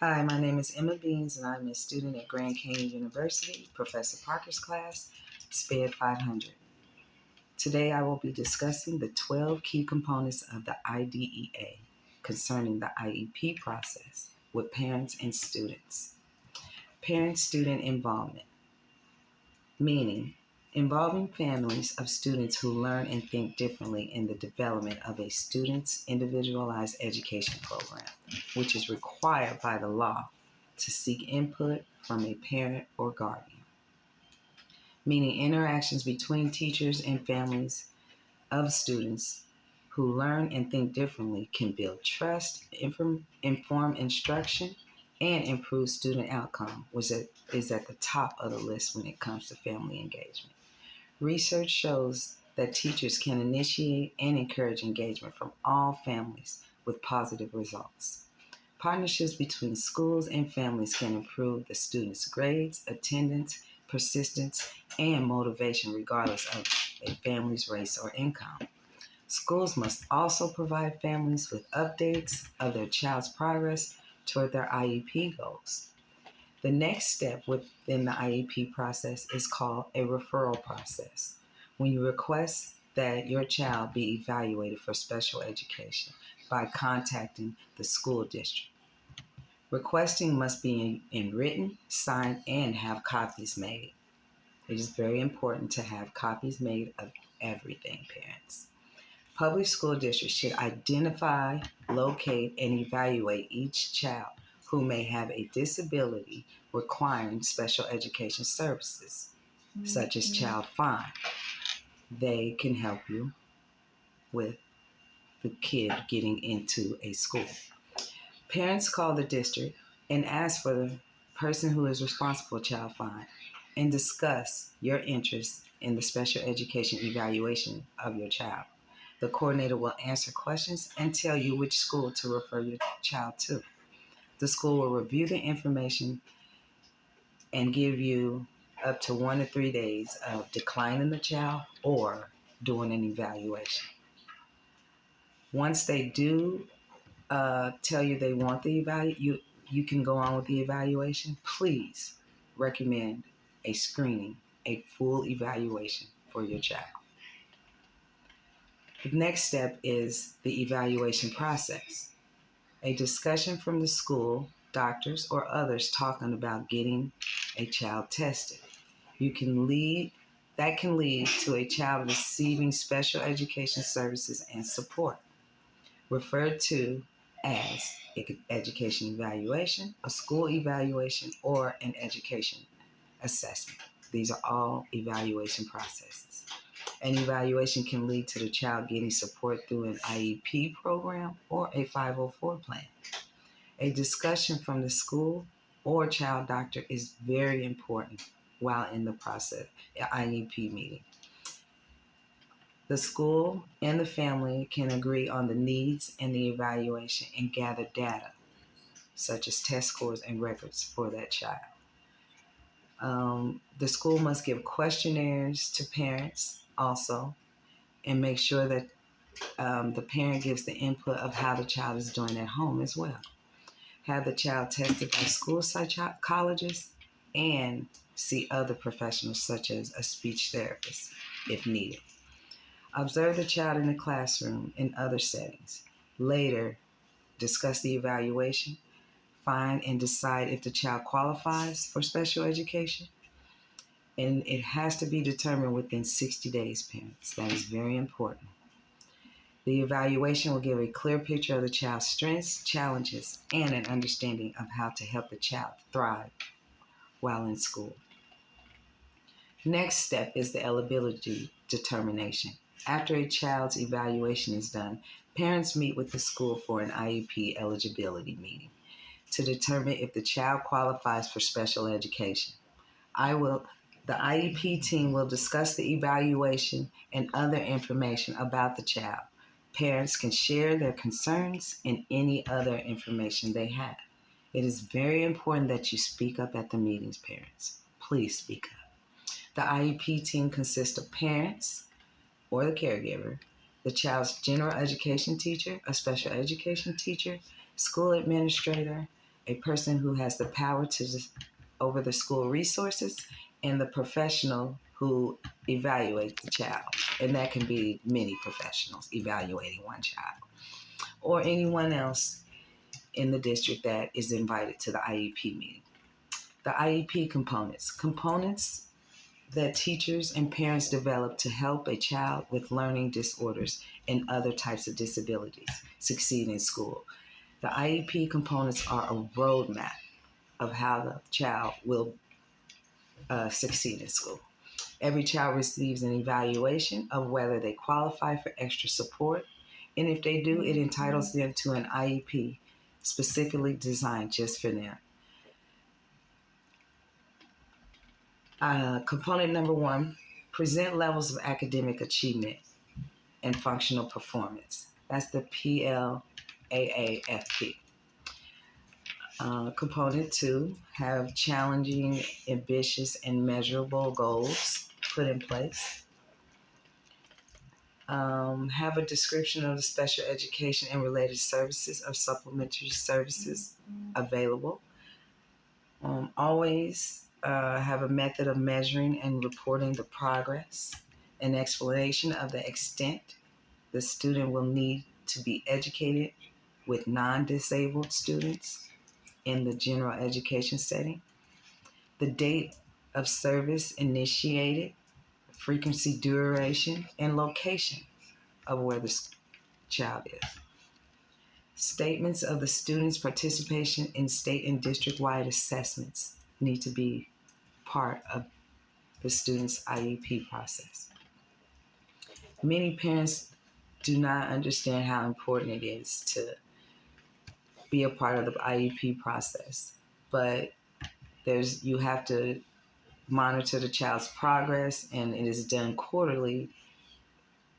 Hi, my name is Emma Beans, and I'm a student at Grand Canyon University, Professor Parker's class, SPED 500. Today I will be discussing the 12 key components of the IDEA concerning the IEP process with parents and students. Parent-student involvement, meaning involving families of students who learn and think differently in the development of a student's individualized education program, which is required by the law to seek input from a parent or guardian. Meaning interactions between teachers and families of students who learn and think differently can build trust, inform instruction, and improve student outcome, which is at the top of the list when it comes to family engagement. Research shows that teachers can initiate and encourage engagement from all families with positive results. Partnerships between schools and families can improve the students' grades, attendance, persistence, and motivation regardless of a family's race or income. Schools must also provide families with updates of their child's progress toward their IEP goals. The next step within the IEP process is called a referral process, when you request that your child be evaluated for special education by contacting the school district. Requesting must be in written, signed, and have copies made. It is very important to have copies made of everything, parents. Public school districts should identify, locate, and evaluate each child who may have a disability requiring special education services, such as Child Find. They can help you with the kid getting into a school. Parents call the district and ask for the person who is responsible for Child Find and discuss your interest in the special education evaluation of your child. The coordinator will answer questions and tell you which school to refer your child to. The school will review the information and give you up to 1 to 3 days of declining the child or doing an evaluation. Once they do tell you they want the you can go on with the evaluation. Please recommend a screening, a full evaluation for your child. The next step is the evaluation process. A discussion from the school, doctors, or others talking about getting a child tested. That can lead to a child receiving special education services and support, referred to as education evaluation, a school evaluation, or an education assessment. These are all evaluation processes. An evaluation can lead to the child getting support through an IEP program or a 504 plan. A discussion from the school or child doctor is very important while in the process, IEP meeting. The school and the family can agree on the needs and the evaluation and gather data, such as test scores and records for that child. The school must give questionnaires to parents also and make sure that the parent gives the input of how the child is doing at home as well. Have the child tested by school psychologists and see other professionals such as a speech therapist if needed. Observe the child in the classroom and other settings. Later, discuss the evaluation, find and decide if the child qualifies for special education. And it has to be determined within 60 days, parents. That is very important. The evaluation will give a clear picture of the child's strengths, challenges, and an understanding of how to help the child thrive while in school. Next step is the eligibility determination. After a child's evaluation is done, parents meet with the school for an IEP eligibility meeting to determine if the child qualifies for special education. The IEP team will discuss the evaluation and other information about the child. Parents can share their concerns and any other information they have. It is very important that you speak up at the meetings, parents. Please speak up. The IEP team consists of parents or the caregiver, the child's general education teacher, a special education teacher, school administrator, a person who has the power to over the school resources, and the professional who evaluates the child. And that can be many professionals evaluating one child or anyone else in the district that is invited to the IEP meeting. The IEP components that teachers and parents develop to help a child with learning disorders and other types of disabilities succeed in school. The IEP components are a roadmap of how the child will succeed in school. Every child receives an evaluation of whether they qualify for extra support, and if they do, it entitles them to an IEP specifically designed just for them. Component number 1, present levels of academic achievement and functional performance. That's the PLAAFP. Component 2, have challenging, ambitious, and measurable goals put in place. Have a description of the special education and related services or supplementary services available. Always have a method of measuring and reporting the progress, an explanation of the extent the student will need to be educated with non-disabled students in the general education setting, the date of service initiated, frequency, duration, and location of where the child is. Statements of the student's participation in state and district-wide assessments need to be part of the student's IEP process. Many parents do not understand how important it is to be a part of the IEP process, but you have to monitor the child's progress, and it is done quarterly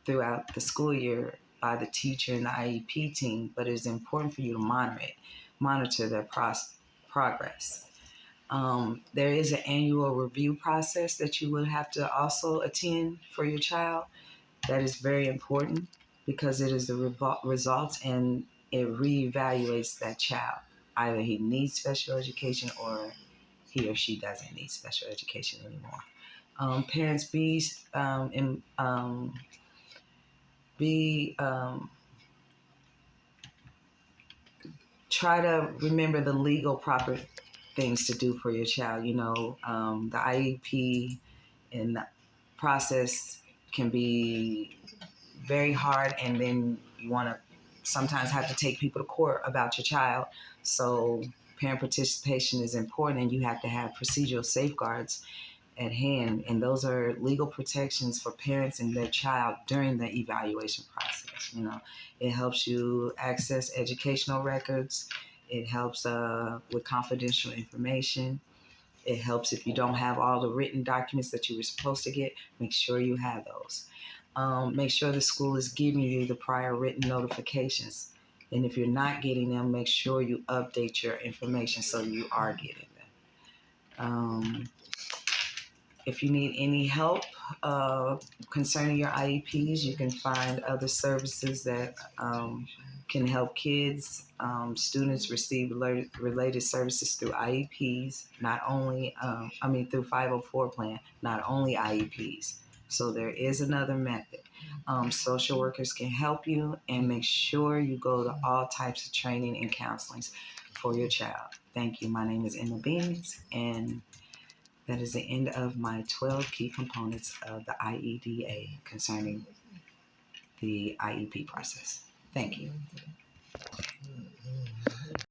throughout the school year by the teacher and the IEP team, but it is important for you to monitor their progress. There is an annual review process that you would have to also attend for your child. That is very important because it is the results and it reevaluates that child. Either he needs special education or he or she doesn't need special education anymore. Parents try to remember the legal proper things to do for your child. The IEP and the process can be very hard, and then you want to sometimes have to take people to court about your child. So parent participation is important, and you have to have procedural safeguards at hand, and those are legal protections for parents and their child during the evaluation process. It helps you access educational records. It helps with confidential information. It helps if you don't have all the written documents that you were supposed to get. Make sure you have those. Make sure the school is giving you the prior written notifications. And if you're not getting them, make sure you update your information so you are getting them. If you need any help concerning your IEPs, you can find other services that can help kids. Students receive related services through IEPs, not only, through 504 plan, not only IEPs. So there is another method. Social workers can help you, and make sure you go to all types of training and counselings for your child. Thank you. My name is Emma Beans, and that is the end of my 12 key components of the IEDA concerning the IEP process. Thank you.